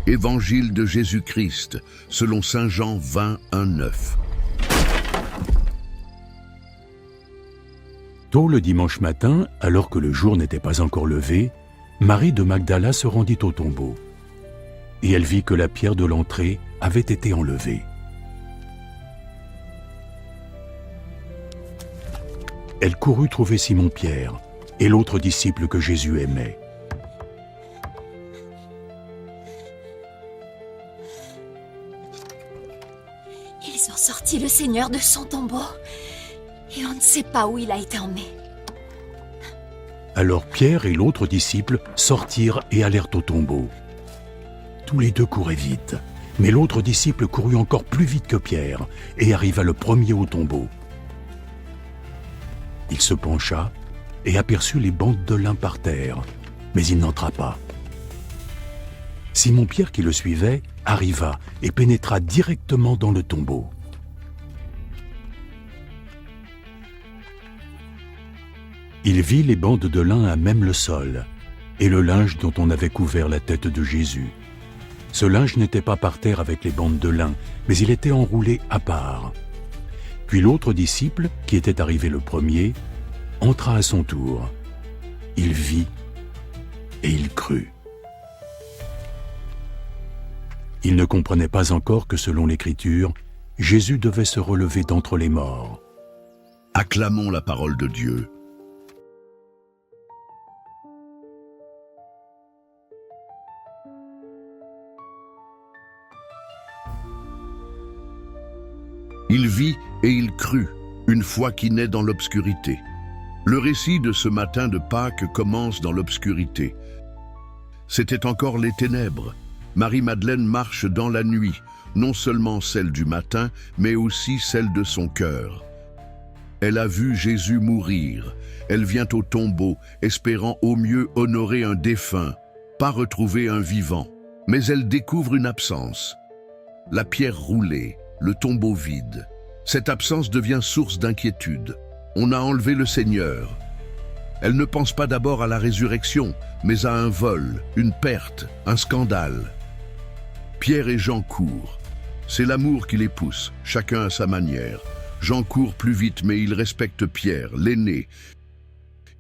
Évangile de Jésus-Christ, selon saint Jean 20, 1, 9. Tôt le dimanche matin, alors que le jour n'était pas encore levé, Marie de Magdala se rendit au tombeau. Et elle vit que la pierre de l'entrée avait été enlevée. Elle courut trouver Simon-Pierre et l'autre disciple que Jésus aimait. Ils ont sorti le Seigneur de son tombeau et on ne sait pas où il a été emmené. Alors Pierre et l'autre disciple sortirent et allèrent au tombeau. Tous les deux couraient vite, mais l'autre disciple courut encore plus vite que Pierre et arriva le premier au tombeau. Il se pencha et aperçut les bandes de lin par terre, mais il n'entra pas. Simon-Pierre, qui le suivait, arriva et pénétra directement dans le tombeau. Il vit les bandes de lin à même le sol et le linge dont on avait couvert la tête de Jésus. Ce linge n'était pas par terre avec les bandes de lin, mais il était enroulé à part. Puis l'autre disciple, qui était arrivé le premier, entra à son tour. Il vit et il crut. Il ne comprenait pas encore que selon l'Écriture, Jésus devait se relever d'entre les morts. Acclamons la parole de Dieu. Il vit et il crut, une foi qui naît dans l'obscurité. Le récit de ce matin de Pâques commence dans l'obscurité. C'était encore les ténèbres. Marie-Madeleine marche dans la nuit, non seulement celle du matin, mais aussi celle de son cœur. Elle a vu Jésus mourir. Elle vient au tombeau, espérant au mieux honorer un défunt, pas retrouver un vivant. Mais elle découvre une absence. La pierre roulée, le tombeau vide. Cette absence devient source d'inquiétude. On a enlevé le Seigneur. Elle ne pense pas d'abord à la résurrection, mais à un vol, une perte, un scandale. Pierre et Jean courent. C'est l'amour qui les pousse, chacun à sa manière. Jean court plus vite, mais il respecte Pierre, l'aîné.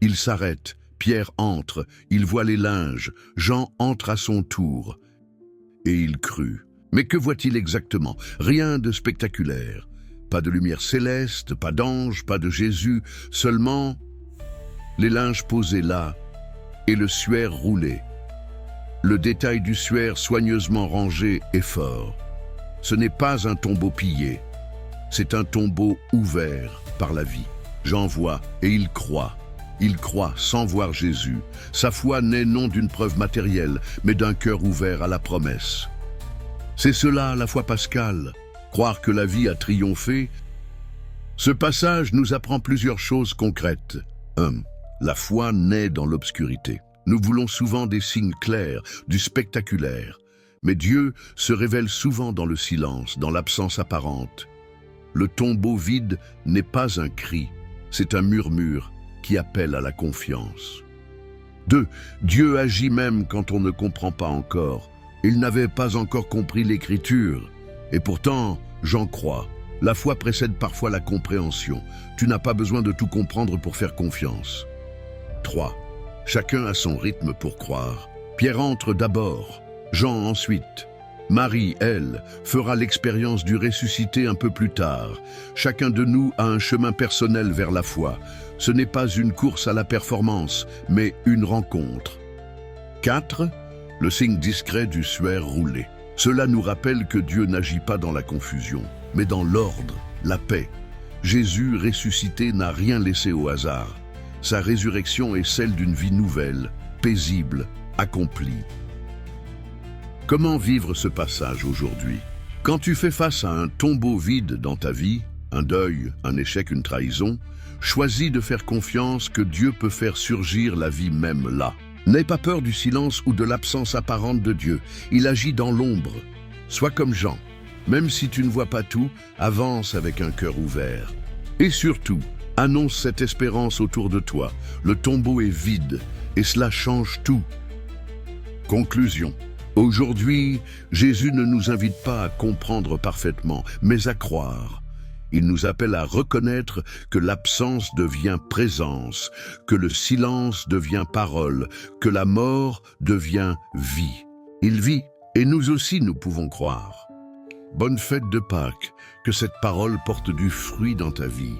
Il s'arrête, Pierre entre, il voit les linges, Jean entre à son tour. Et il crut. Mais que voit-il exactement? Rien de spectaculaire. Pas de lumière céleste, pas d'ange, pas de Jésus, seulement les linges posés là et le suaire roulé. Le détail du suaire soigneusement rangé est fort. Ce n'est pas un tombeau pillé, c'est un tombeau ouvert par la vie. Jean voit et il croit. Il croit sans voir Jésus. Sa foi naît non d'une preuve matérielle, mais d'un cœur ouvert à la promesse. C'est cela la foi pascale, croire que la vie a triomphé. Ce passage nous apprend plusieurs choses concrètes. 1. La foi naît dans l'obscurité. Nous voulons souvent des signes clairs, du spectaculaire. Mais Dieu se révèle souvent dans le silence, dans l'absence apparente. Le tombeau vide n'est pas un cri, c'est un murmure qui appelle à la confiance. 2. Dieu agit même quand on ne comprend pas encore. Il n'avait pas encore compris l'Écriture. Et pourtant, j'en crois. La foi précède parfois la compréhension. Tu n'as pas besoin de tout comprendre pour faire confiance. 3. Chacun a son rythme pour croire. Pierre entre d'abord, Jean ensuite. Marie, elle, fera l'expérience du ressuscité un peu plus tard. Chacun de nous a un chemin personnel vers la foi. Ce n'est pas une course à la performance, mais une rencontre. 4. Le signe discret du suaire roulé. Cela nous rappelle que Dieu n'agit pas dans la confusion, mais dans l'ordre, la paix. Jésus ressuscité n'a rien laissé au hasard. Sa résurrection est celle d'une vie nouvelle, paisible, accomplie. Comment vivre ce passage aujourd'hui? Quand tu fais face à un tombeau vide dans ta vie, un deuil, un échec, une trahison, choisis de faire confiance que Dieu peut faire surgir la vie même là. N'aie pas peur du silence ou de l'absence apparente de Dieu. Il agit dans l'ombre. Sois comme Jean. Même si tu ne vois pas tout, avance avec un cœur ouvert. Et surtout, annonce cette espérance autour de toi. Le tombeau est vide et cela change tout. Conclusion. Aujourd'hui, Jésus ne nous invite pas à comprendre parfaitement, mais à croire. Il nous appelle à reconnaître que l'absence devient présence, que le silence devient parole, que la mort devient vie. Il vit, et nous aussi nous pouvons croire. Bonne fête de Pâques, que cette parole porte du fruit dans ta vie.